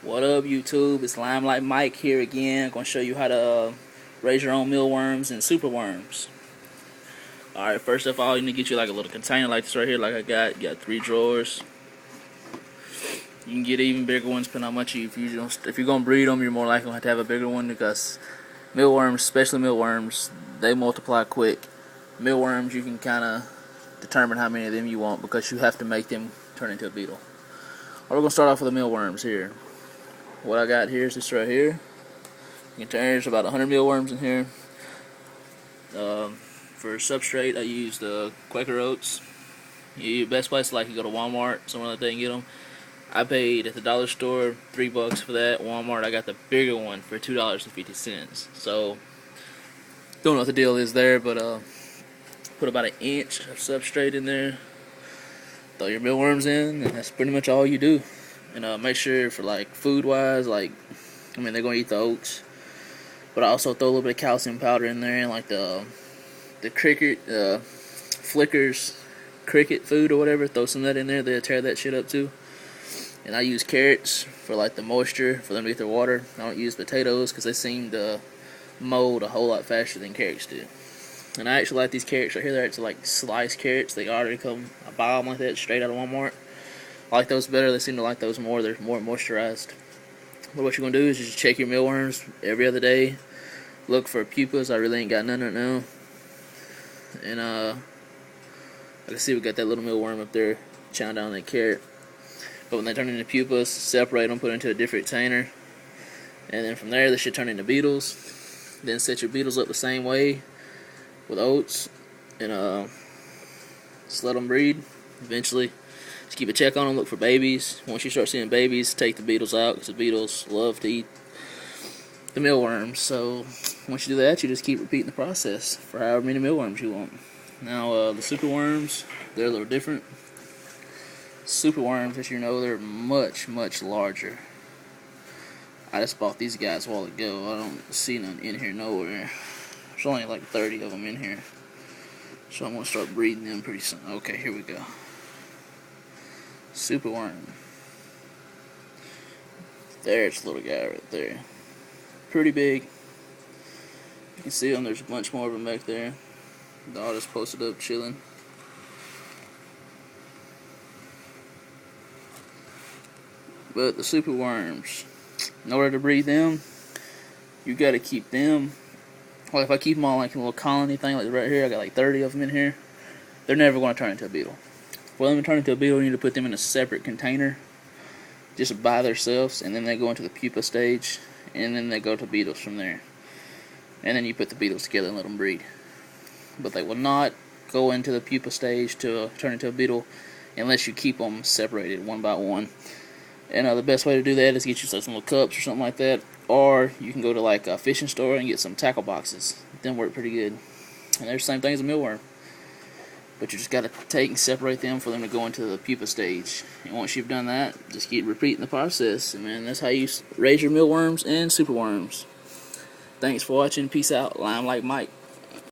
What up, YouTube? It's Limelight Mike here again. I'm going to show you how to raise your own mealworms and superworms. Alright, first of all, you need to get you like a little container like this right here, like I got. You got 3 drawers. You can get even bigger ones depending on how much if you're going to breed them, you're more likely to have a bigger one because mealworms, especially mealworms, they multiply quick. Mealworms, you can kind of determine how many of them you want because you have to make them turn into a beetle. We're going to start off with the mealworms here. What I got here is this right here. There's about 100 mealworms in here. For substrate, I use the Quaker oats. Best place like you go to Walmart, somewhere like that, and get them. I paid at the dollar store $3 for that. Walmart, I got the bigger one for $2.50. So don't know what the deal is there, but put about an inch of substrate in there. Throw your mealworms in, and that's pretty much all you do. And make sure for like food wise, like they're gonna eat the oats, but I also throw a little bit of calcium powder in there, and like the cricket flickers cricket food or whatever. Throw some of that in there. They'll tear that shit up too. And I use carrots for like the moisture for them to get their water. I don't use potatoes because they seem to mold a whole lot faster than carrots do. And I actually like these carrots right here. They're actually like sliced carrots. They already come, I buy them like that straight out of Walmart. I like those better. They seem to like those more. They're more moisturized. But what you're going to do is just check your mealworms every other day. Look for pupas. I really ain't got none right now. And I can see we got that little mealworm up there chowing down that carrot. But when they turn into pupas, separate them, put them into a different container. And then from there, they should turn into beetles. Then set your beetles up the same way with oats. And just let them breed. Eventually, just keep a check on them, look for babies. Once you start seeing babies, take the beetles out because the beetles love to eat the mealworms. So once you do that, you just keep repeating the process for however many mealworms you want. Now the superworms, they're a little different. Superworms, as you know, they're much, much larger. I just bought these guys a while ago. I don't see none in here nowhere. There's only like 30 of them in here. So I'm going to start breeding them pretty soon. Okay, here we go. Superworm. There's the little guy right there. Pretty big. You can see them. There's a bunch more of them back there. They're all just posted up chilling. But the superworms, in order to breed them, you got to keep them. Well, if I keep them all like a little colony thing, like right here, I got like 30 of them in here. They're never going to turn into a beetle. For them to turn into a beetle, you need to put them in a separate container, just by themselves, and then they go into the pupa stage, and then they go to beetles from there. And then you put the beetles together and let them breed. But they will not go into the pupa stage to turn into a beetle unless you keep them separated one by one. And the best way to do that is get you some little cups or something like that, or you can go to like a fishing store and get some tackle boxes. Them work pretty good. And they're the same thing as a mealworm. But you just got to take and separate them for them to go into the pupa stage. And once you've done that, just keep repeating the process. And man, that's how you raise your mealworms and superworms. Thanks for watching. Peace out. Limelight Mike.